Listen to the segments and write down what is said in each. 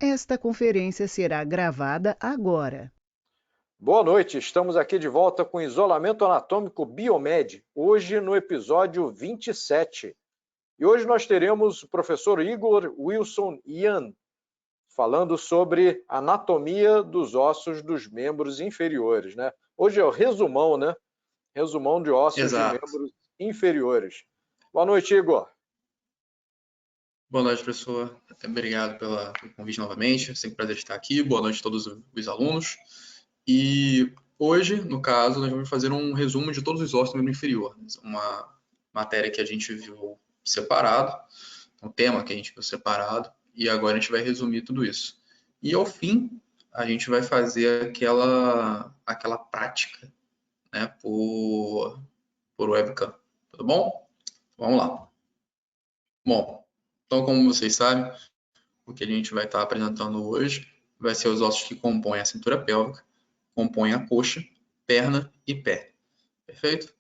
Esta conferência será gravada agora. Boa noite, estamos aqui de volta com Isolamento Anatômico Biomed, hoje no episódio 27. E hoje nós teremos o professor Igor Wilson Yan, falando sobre anatomia dos ossos dos membros inferiores, né? Hoje é o resumão, né? Resumão de ossos de Exato. membros inferiores. Boa noite, Igor. Boa noite, professor. Obrigado pelo convite novamente. É sempre um prazer estar aqui. Boa noite a todos os alunos. E hoje, no caso, nós vamos fazer um resumo de todos os ossos do membro inferior. Uma matéria que a gente viu separado, um tema que a gente viu separado, e agora a gente vai resumir tudo isso. E ao fim, a gente vai fazer aquela prática, né, por webcam. Tudo bom? Vamos lá. Bom, então, como vocês sabem, o que a gente vai estar apresentando hoje vai ser os ossos que compõem a cintura pélvica, compõem a coxa, perna e pé. Perfeito?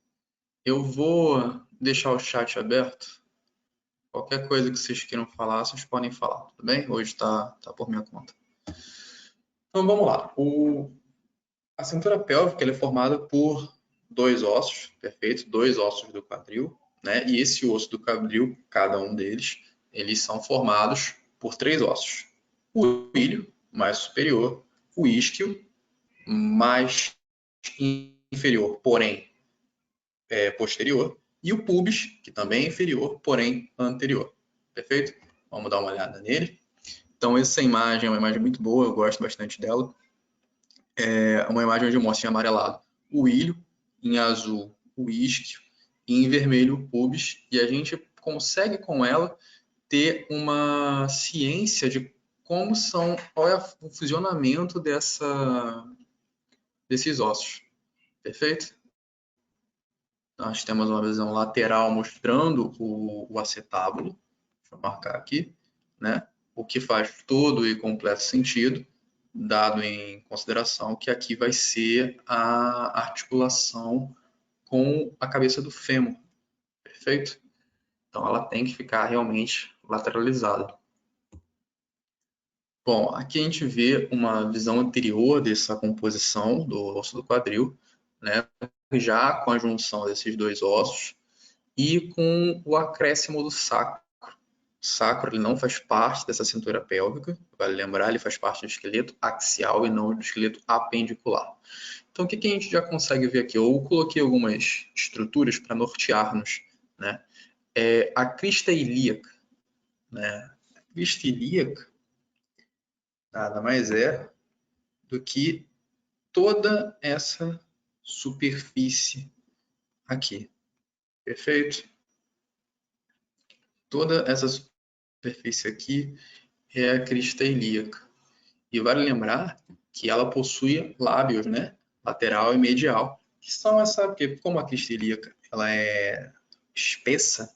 Eu vou deixar o chat aberto. Qualquer coisa que vocês queiram falar, vocês podem falar, tudo bem? Hoje tá por minha conta. Então, vamos lá. A cintura pélvica ela é formada por dois ossos, perfeito? Dois ossos do quadril, né? E esse osso do quadril, cada um deles, eles são formados por três ossos. O ilho, mais superior, o isquio, mais inferior, porém posterior, e o pubis, que também é inferior, porém anterior. Perfeito? Vamos dar uma olhada nele. Então, essa imagem é uma imagem muito boa, eu gosto bastante dela. É uma imagem onde mostra em amarelado o ilho, em azul o isquio e em vermelho o pubis, e a gente consegue com ela ter uma ciência de qual é o funcionamento desses ossos. Perfeito? Nós temos uma visão lateral mostrando o acetábulo, deixa eu marcar aqui, né? O que faz todo e completo sentido, dado em consideração que aqui vai ser a articulação com a cabeça do fêmur, perfeito? Então ela tem que ficar realmente lateralizada. Bom, aqui a gente vê uma visão anterior dessa composição do osso do quadril, né? Já com a junção desses dois ossos e com o acréscimo do sacro. O sacro ele não faz parte dessa cintura pélvica, vale lembrar, ele faz parte do esqueleto axial e não do esqueleto apendicular. Então, o que a gente já consegue ver aqui? Eu coloquei algumas estruturas para nortear-nos, né? A crista ilíaca, né? A crista ilíaca nada mais é do que toda essa superfície aqui, perfeito? Toda essa superfície aqui é a crista ilíaca. E vale lembrar que ela possui lábios, né? Lateral e medial, que são porque como a crista ilíaca ela é espessa,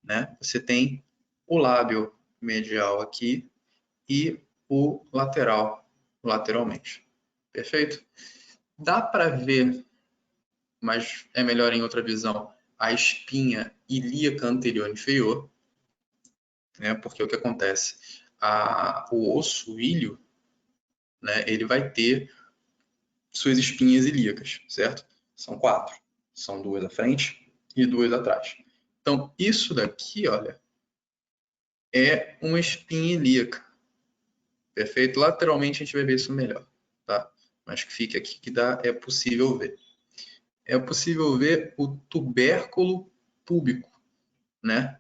né? Você tem o lábio medial aqui e o lateral, lateralmente. Perfeito? Dá para ver, mas é melhor em outra visão, a espinha ilíaca anterior e inferior, né? Porque o que acontece? O osso, o ilho, né? Ele vai ter suas espinhas ilíacas, certo? São 4. São 2 à frente e 2 atrás. Então, isso daqui, olha, é uma espinha ilíaca. Perfeito? Lateralmente a gente vai ver isso melhor, tá? Mas que fique aqui que é possível ver. É possível ver o tubérculo púbico, né?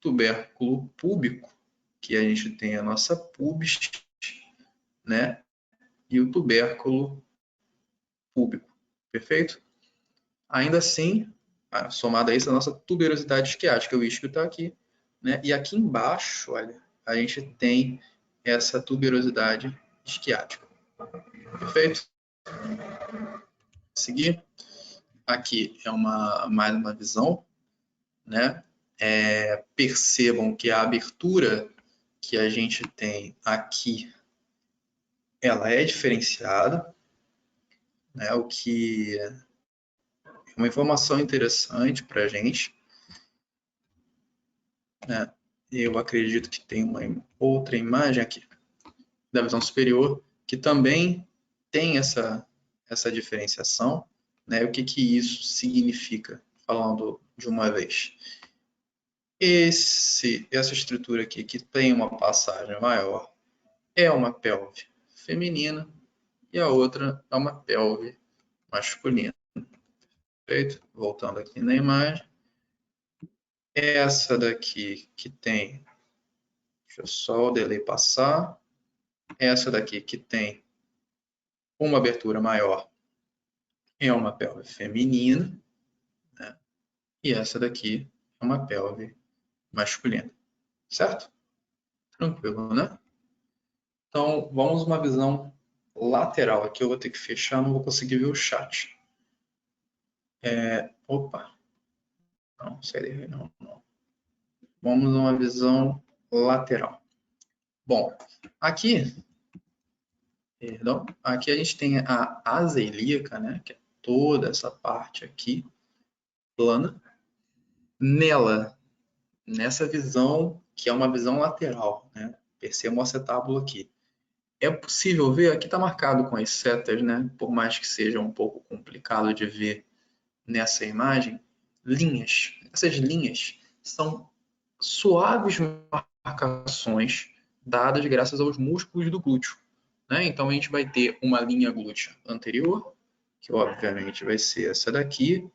Tubérculo púbico, que a gente tem a nossa pubis, né? E o tubérculo púbico, perfeito? Ainda assim, somado a isso, a nossa tuberosidade isquiática, o isquio está aqui, né? E aqui embaixo, olha, a gente tem essa tuberosidade isquiática, perfeito? Seguir, aqui é mais uma visão, né? Percebam que a abertura que a gente tem aqui, ela é diferenciada, né? O que é uma informação interessante para a gente, né? Eu acredito que tem uma outra imagem aqui. da visão superior, que também tem essa diferenciação, né? O que isso significa, falando de uma vez. Essa estrutura aqui, que tem uma passagem maior, é uma pelve feminina e a outra é uma pelve masculina. Perfeito? Voltando aqui na imagem. Essa daqui que tem, deixa eu só o delay passar. Essa daqui que tem uma abertura maior é uma pelve feminina, né? E essa daqui é uma pelve masculina, certo? Tranquilo, né? Então, vamos uma visão lateral. Aqui eu vou ter que fechar, não vou conseguir ver o chat. Opa! Não, sai daí, não. Vamos uma visão lateral. Bom, aqui a gente tem a asa ilíaca, né? Que é toda essa parte aqui, plana. Nessa visão, que é uma visão lateral, né? Perceba o acetábulo aqui. É possível ver, aqui está marcado com as setas, né? Por mais que seja um pouco complicado de ver nessa imagem, linhas. Essas linhas são suaves marcações dadas graças aos músculos do glúteo, né? Então a gente vai ter uma linha glútea anterior, que obviamente vai ser essa daqui.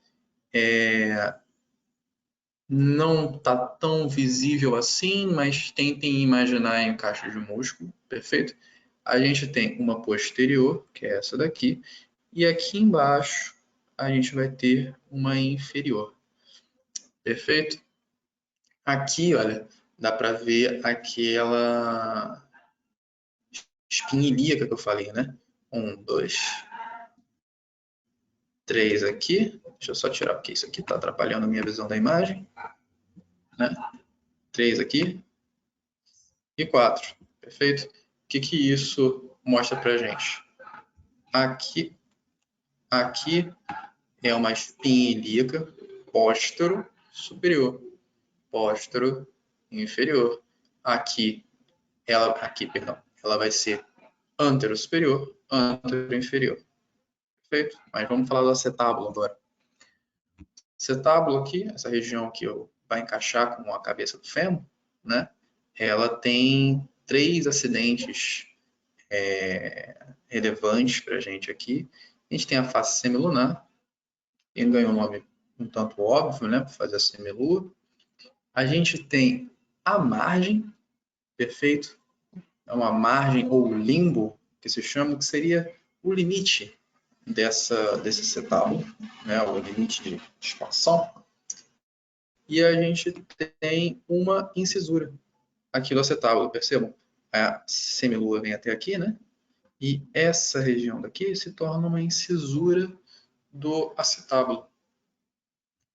Não está tão visível assim, mas tentem imaginar em caixa de músculo, perfeito? A gente tem uma posterior, que é essa daqui, e aqui embaixo a gente vai ter uma inferior, perfeito? Aqui, olha, dá para ver aquela espinha ilíaca que eu falei, né? 1, 2, 3 aqui. Deixa eu só tirar, porque isso aqui está atrapalhando a minha visão da imagem. Né? 3 aqui. E 4, perfeito? O que isso mostra para a gente? Aqui é uma espinha ilíaca póstero superior, póstero inferior. Ela vai ser antero superior, antero inferior. Perfeito? Mas vamos falar do acetábulo agora. Acetábulo aqui, essa região que vai encaixar com a cabeça do fêmur, né? Ela tem 3 acidentes relevantes para a gente aqui. A gente tem a face semilunar, que ganhou um nome um tanto óbvio, né, para fazer a semilua. A gente tem a margem, perfeito? É uma margem ou limbo, que se chama, que seria o limite desse acetábulo, né, o limite de expansão. E a gente tem uma incisura aqui do acetábulo, percebam? A semilua vem até aqui, né? E essa região daqui se torna uma incisura do acetábulo.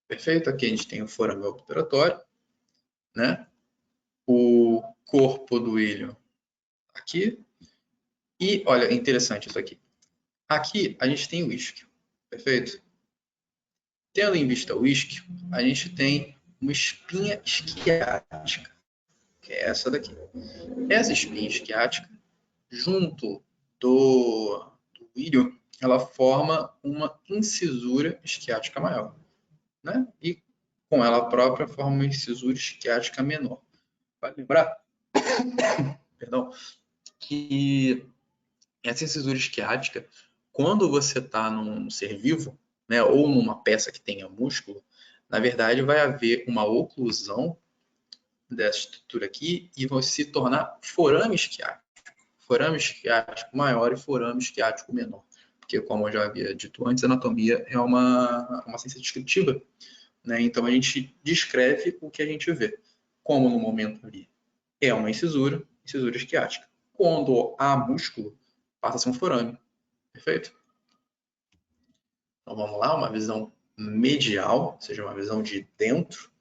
Perfeito? Aqui a gente tem o forame obturatório, né? O corpo do ilho aqui. E, olha, interessante isso aqui. Aqui a gente tem o isquio, perfeito? Tendo em vista o isquio, a gente tem uma espinha isquiática, que é essa daqui. Essa espinha isquiática, junto do ilho, ela forma uma incisura isquiática maior, né? E com ela própria forma uma incisura isquiática menor. Vai lembrar, perdão, que essa incisura isquiática, quando você está num ser vivo, né, ou numa peça que tenha músculo, na verdade vai haver uma oclusão dessa estrutura aqui e vai se tornar forame isquiático. Forame isquiático maior e forame isquiático menor. Porque, como eu já havia dito antes, a anatomia é uma ciência descritiva, né? Então a gente descreve o que a gente vê. Como no momento ali é uma incisura isquiática. Quando há músculo, passa a ser um forame. Perfeito? Então vamos lá, uma visão medial, ou seja, uma visão de dentro,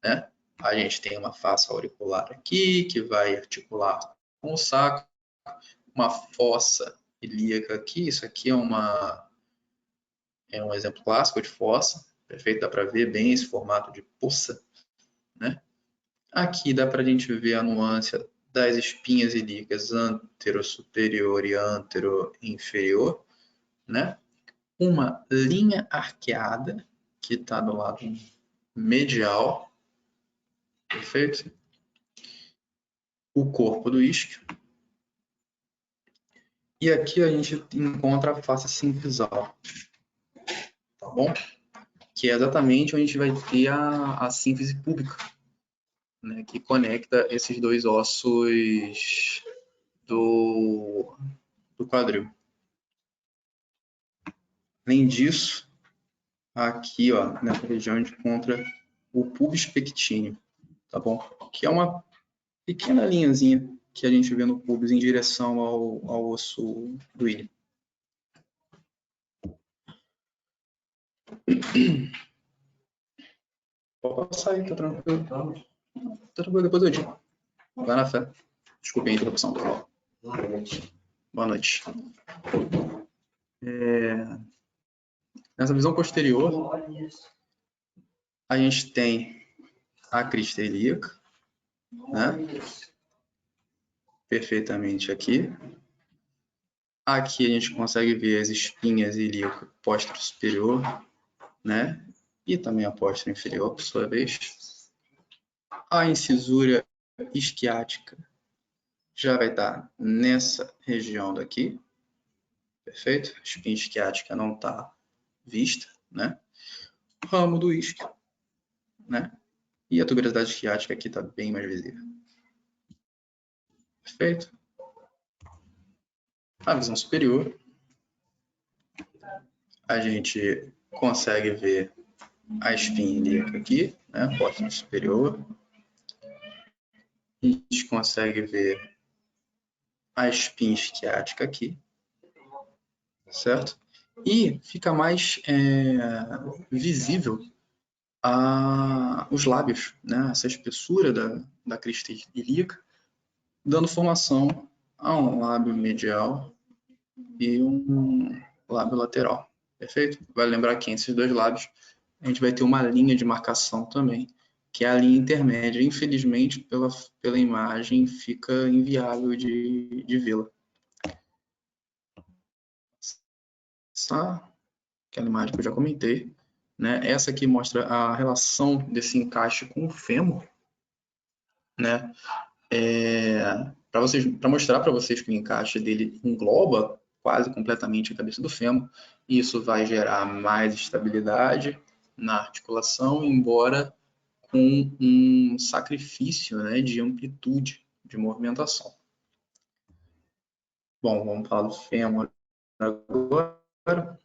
né? A gente tem uma face auricular aqui, que vai articular com o sacro, uma fossa ilíaca aqui, isso aqui é um exemplo clássico de fossa, perfeito? Dá para ver bem esse formato de poça, né? Aqui dá para a gente ver a nuance das espinhas ilíacas antero-superior e antero-inferior, né? Uma linha arqueada, que está do lado medial, perfeito? O corpo do isquio. E aqui a gente encontra a face sinfisal, tá bom? Que é exatamente onde a gente vai ter a sínfise púbica, né? Que conecta esses dois ossos do quadril. Além disso, aqui, ó, nessa região a gente encontra o pubis pectíneo, tá bom? Que é uma pequena linhazinha que a gente vê no pubis em direção ao osso do ilho. Pode passar aí, tá tranquilo. Tá tranquilo, depois eu digo. Vai na fé. Desculpe a interrupção, pessoal. Boa noite. Nessa visão posterior, a gente tem a crista ilíaca, né? Perfeitamente aqui. Aqui a gente consegue ver as espinhas ilíaca póstero superior, né? E também a póstero inferior, por sua vez. A incisura isquiática já vai estar nessa região daqui, perfeito? A espinha isquiática não está vista, né? O ramo do isquio, né? E a tuberosidade isquiática aqui está bem mais visível. Perfeito? A visão superior, a gente consegue ver a espinha ilíaca aqui, né? Póstero superior. A gente consegue ver a espinha isquiática aqui, certo? E fica mais visível os lábios, né? Essa espessura da crista ilíaca, dando formação a um lábio medial e um lábio lateral, perfeito? Vale lembrar que entre esses dois lábios a gente vai ter uma linha de marcação também, que é a linha intermédia. Infelizmente, pela imagem, fica inviável de vê-la. Aquela imagem que eu já comentei, né? Essa aqui mostra a relação desse encaixe com o fêmur, né? Para mostrar para vocês que o encaixe dele engloba quase completamente a cabeça do fêmur, isso vai gerar mais estabilidade na articulação, embora com um sacrifício, né, de amplitude de movimentação. Bom, vamos falar do fêmur agora.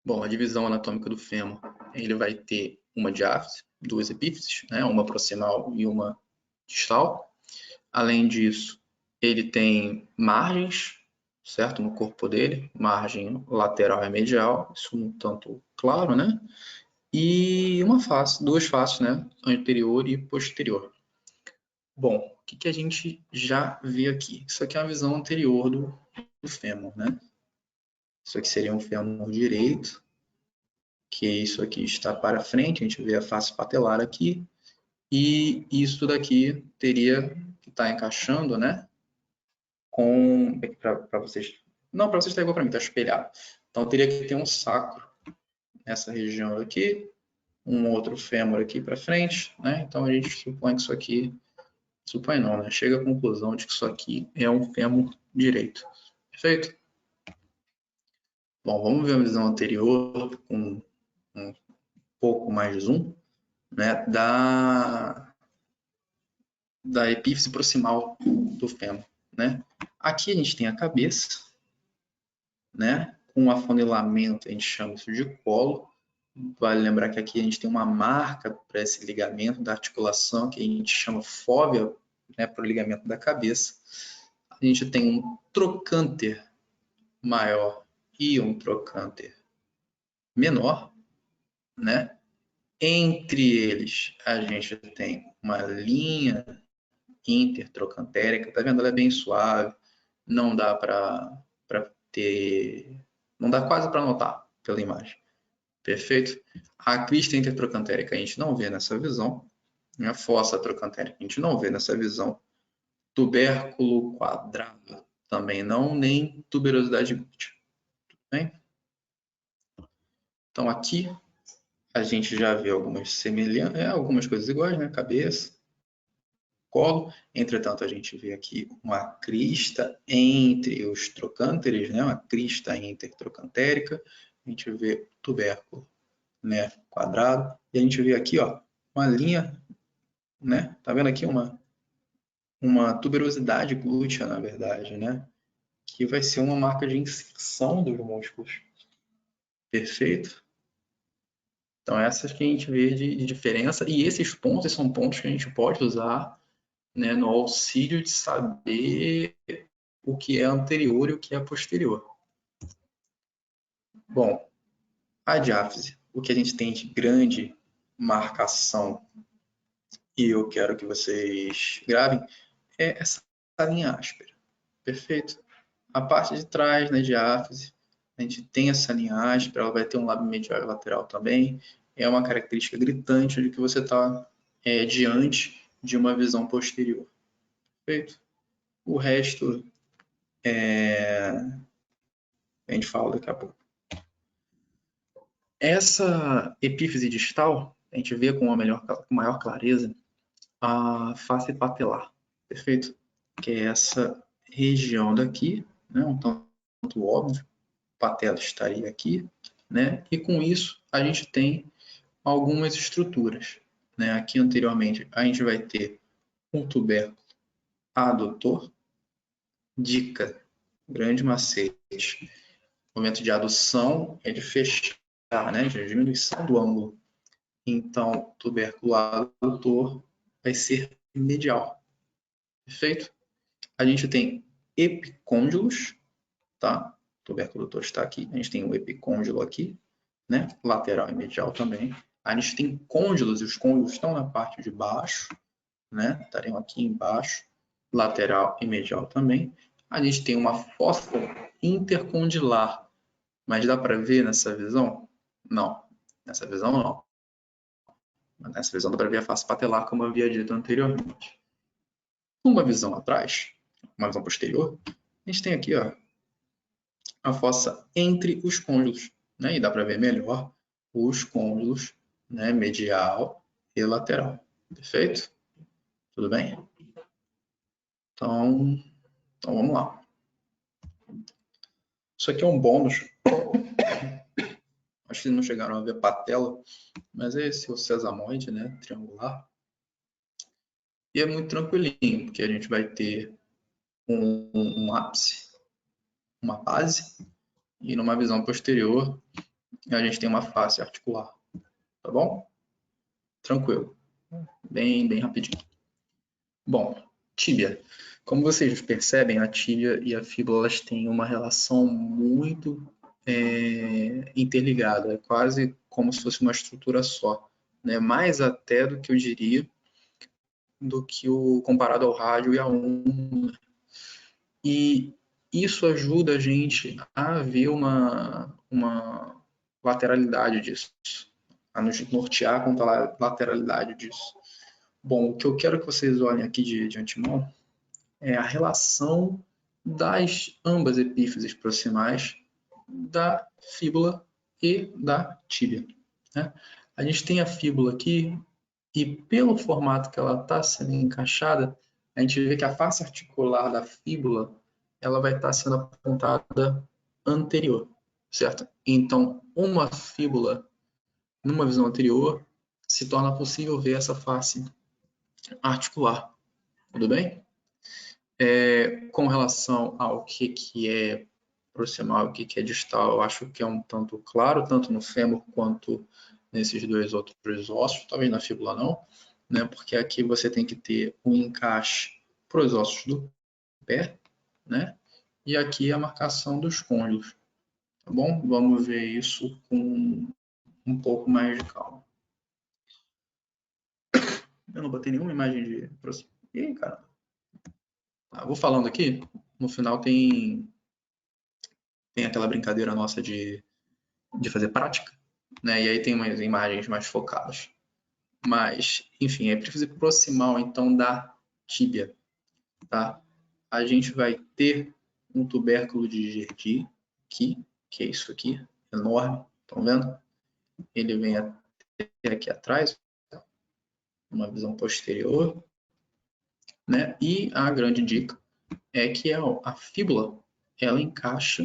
Bom, a divisão anatômica do fêmur, ele vai ter uma diáfise, duas epífises, né, uma proximal e uma distal. Além disso, ele tem margens, certo, no corpo dele, margem lateral e medial, isso um tanto claro, né? E uma face, duas faces, né, anterior e posterior. Bom, o que a gente já vê aqui? Isso aqui é a visão anterior do fêmur, né? Isso aqui seria um fêmur direito, que isso aqui está para frente, a gente vê a face patelar aqui, e isso daqui teria que estar encaixando, né? Para vocês, não, para vocês está igual para mim, está espelhado. Então teria que ter um sacro nessa região aqui, um outro fêmur aqui para frente, né? Então a gente supõe que isso aqui, supõe não, né? Chega à conclusão de que isso aqui é um fêmur direito. Perfeito? Bom, vamos ver a visão anterior com um pouco mais de zoom, né? Da epífise proximal do fêmur, né? Aqui a gente tem a cabeça, né? Com um afunilamento, a gente chama isso de colo. Vale lembrar que aqui a gente tem uma marca para esse ligamento da articulação, que a gente chama fóvea, né, para o ligamento da cabeça. A gente tem um trocânter maior e um trocânter menor, né? Entre eles, a gente tem uma linha intertrocantérica, tá vendo? Ela é bem suave, não dá para ter, não dá quase para notar pela imagem. Perfeito? A crista intertrocantérica a gente não vê nessa visão, a fossa trocantérica. A gente não vê nessa visão tubérculo quadrado, também não, nem tuberosidade glútea. Tudo bem? Então aqui a gente já vê algumas semelhanças, algumas coisas iguais, né? Cabeça, colo. Entretanto, a gente vê aqui uma crista entre os trocânteres, né? Uma crista intertrocantérica. A gente vê tubérculo, né? Quadrado. E a gente vê aqui, ó, uma linha, né? Tá vendo aqui uma tuberosidade glútea, na verdade, né? Que vai ser uma marca de inserção dos músculos. Perfeito? Então, essas que a gente vê de diferença, e esses pontos são pontos que a gente pode usar, né, no auxílio de saber o que é anterior e o que é posterior. Bom, a diáfise, o que a gente tem de grande marcação, e eu quero que vocês gravem, é essa linha áspera. Perfeito? A parte de trás, na diáfise, a gente tem essa linha áspera, ela vai ter um lábio medial e lateral também. É uma característica gritante de que você está diante de uma visão posterior. Perfeito? O resto a gente fala daqui a pouco. Essa epífise distal, a gente vê com maior clareza a face patelar. Perfeito? Que é essa região daqui, né? Um tanto óbvio, patela estaria aqui, né? E com isso a gente tem algumas estruturas, né? Aqui anteriormente a gente vai ter um tubérculo adutor, dica, grande macete. O momento de adução é de fechar, né? De diminuição do ângulo. Então, tubérculo adutor vai ser medial. Perfeito? A gente tem epicôndilos, tá? O tubérculo adutor está aqui. A gente tem o epicôndilo aqui, né? Lateral e medial também. A gente tem côndilos, e os côndilos estão na parte de baixo, né? Estariam aqui embaixo, lateral e medial também. A gente tem uma fossa intercondilar, mas dá para ver nessa visão? Não, nessa visão não. Nessa visão dá para ver a face patelar, como eu havia dito anteriormente. Uma visão atrás, uma visão posterior, a gente tem aqui, ó, a fossa entre os côndilos, né? E dá para ver melhor os côndilos, né? Medial e lateral. Perfeito? Tudo bem? Então vamos lá. Isso aqui é um bônus. Acho que não chegaram a ver patela, mas é esse o sesamoide, né? Triangular. E é muito tranquilinho, porque a gente vai ter um ápice, uma base, e numa visão posterior a gente tem uma face articular. Tá bom? Tranquilo. Bem rapidinho. Bom, tíbia. Como vocês percebem, a tíbia e a fíbula elas têm uma relação muito interligada. É quase como se fosse uma estrutura só, né? Mais até do que eu diria, do que o comparado ao rádio e à onda. E isso ajuda a gente a ver uma lateralidade disso, a nos nortear quanto à lateralidade disso. Bom, o que eu quero que vocês olhem aqui de antemão é a relação das ambas epífises proximais da fíbula e da tíbia, né? A gente tem a fíbula aqui e pelo formato que ela está sendo encaixada, a gente vê que a face articular da fíbula ela vai estar sendo apontada anterior, certo? Então, uma fíbula numa visão anterior se torna possível ver essa face articular. Tudo bem? Com relação ao que é proximal e o que é distal, eu acho que é um tanto claro, tanto no fêmur quanto nesses dois outros ossos, talvez na fíbula não, né? Porque aqui você tem que ter um encaixe para os ossos do pé, né? E aqui a marcação dos côndilos, tá bom? Vamos ver isso com um pouco mais de calma. Eu não botei nenhuma imagem de proximidade. Ih, cara. Vou falando aqui, no final tem aquela brincadeira nossa de fazer prática, né? E aí tem umas imagens mais focadas. Mas, enfim, a epífise proximal, então, da tíbia, tá? A gente vai ter um tubérculo de Gerdy aqui, que é isso aqui, enorme, estão vendo? Ele vem até aqui atrás, uma visão posterior, né? E a grande dica é que a fíbula, ela encaixa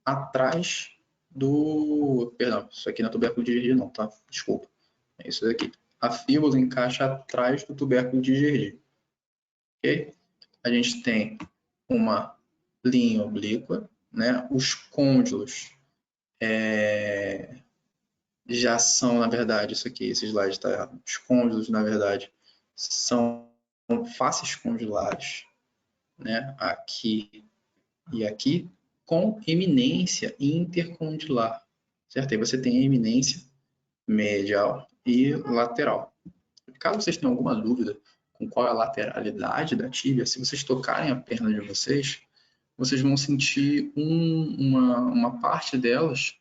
atrás do... Perdão, isso aqui não é tubérculo de Gerdy não, tá? Desculpa. É isso daqui. A fíbula encaixa atrás do tubérculo de Gerdy. Ok? A gente tem uma linha oblíqua, né? Os côndilos já são, na verdade, isso aqui, esse slide está errado. Os côndilos, na verdade, são faces condilares, né? Aqui e aqui, com eminência intercondilar, certo? Aí você tem a eminência medial e lateral. Caso vocês tenham alguma dúvida com qual é a lateralidade da tíbia, se vocês tocarem a perna de vocês, vocês vão sentir uma parte delas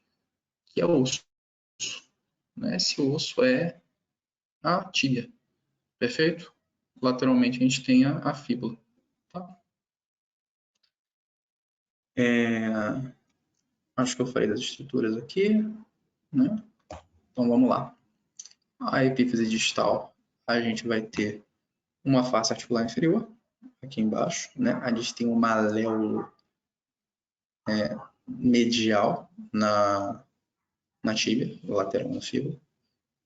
que é osso, né? Esse osso é a tíbia, perfeito? Lateralmente a gente tem a fíbula, tá? Acho que eu falei das estruturas aqui, né? Então vamos lá. A epífise distal, a gente vai ter uma face articular inferior, aqui embaixo, né? A gente tem um maléolo medial na tíbia, lateral na fíbula.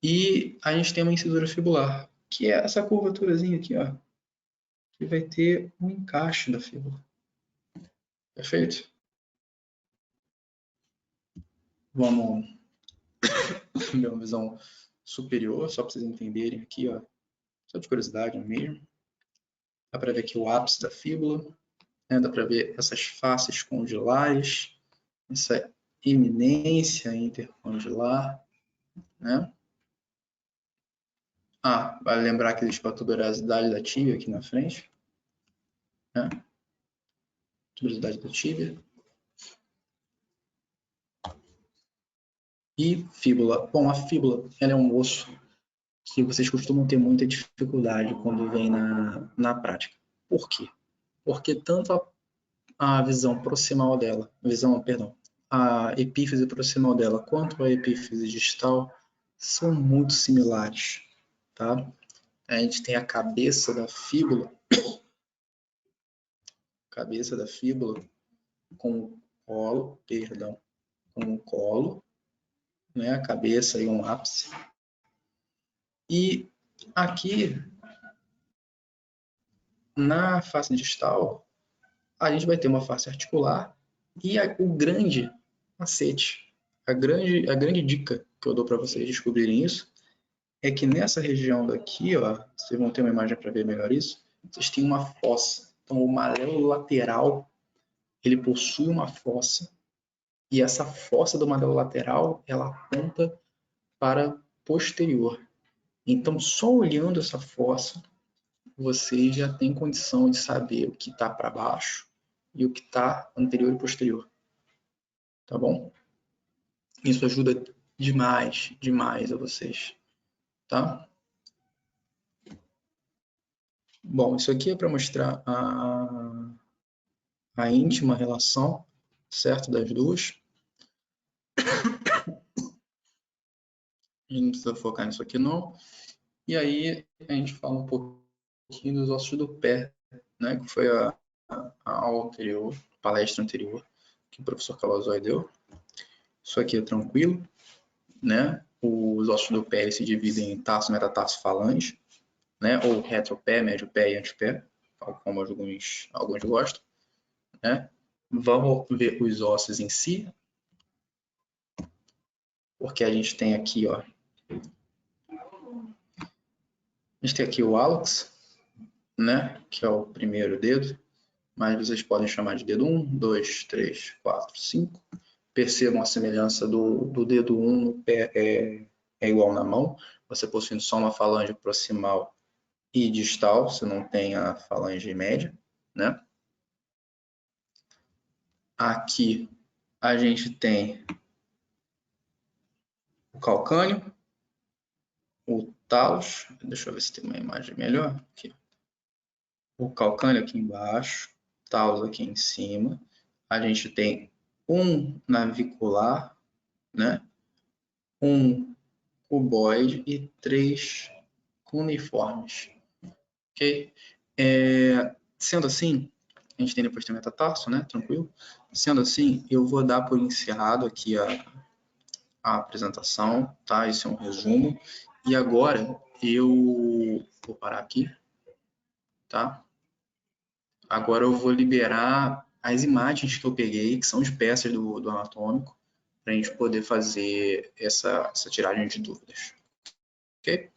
E a gente tem uma incisura fibular, que é essa curvaturazinha aqui, ó, que vai ter um encaixe da fíbula. Perfeito? Vamos ver uma visão superior, só para vocês entenderem aqui, ó, só de curiosidade mesmo. Dá para ver aqui o ápice da fíbula, né? Dá para ver essas faces condilares, essa eminência intercondilar, né? Vale lembrar que existe a tuberosidade da tíbia aqui na frente, né? Tuberosidade da tíbia. E fíbula. Bom, a fíbula, ela é um osso que vocês costumam ter muita dificuldade quando vem na prática. Por quê? Porque tanto a visão proximal dela, a epífise proximal dela quanto a epífise distal são muito similares, tá? A gente tem a cabeça da fíbula com o colo, né? A cabeça e um ápice. E aqui na face distal a gente vai ter uma face articular e o grande macete, a grande dica que eu dou para vocês descobrirem isso é que nessa região daqui, ó, vocês vão ter uma imagem para ver melhor isso, vocês têm uma fossa. Então, o maléolo lateral, ele possui uma fossa e essa fossa do maléolo lateral, ela aponta para posterior. Então, só olhando essa fossa, você já tem condição de saber o que está para baixo e o que está anterior e posterior. Tá bom? Isso ajuda demais, demais a vocês. Tá? Bom, isso aqui é para mostrar a íntima relação, certo, das duas. A gente não precisa focar nisso aqui não. E aí a gente fala um pouquinho dos ossos do pé, né, que foi a aula anterior, palestra anterior, que o professor Calazói deu. Isso aqui é tranquilo, né? Os ossos do pé se dividem em tarso, metatarso, falange, né? Ou retropé, médio pé e antepé, como alguns gostam, né? Vamos ver os ossos em si, porque a gente tem aqui, ó, a gente tem aqui o hálux, né? Que é o primeiro dedo, mas vocês podem chamar de dedo 1, 2, 3, 4, 5. Percebam a semelhança do dedo 1 no pé é igual na mão. Você possuindo só uma falange proximal e distal, você não tem a falange média, né? Aqui a gente tem o calcâneo, o talos. Deixa eu ver se tem uma imagem melhor. Aqui. O calcânio aqui embaixo, talos aqui em cima. A gente tem um navicular, né? Um cuboide e 3 cuneiformes. Ok? Sendo assim, a gente tem depois tem metatarso, né? Tranquilo? Sendo assim, eu vou dar por encerrado aqui a apresentação, tá? Esse é um resumo. E agora eu vou parar aqui, tá? Agora eu vou liberar as imagens que eu peguei, que são as peças do anatômico, para a gente poder fazer essa tiragem de dúvidas. Ok?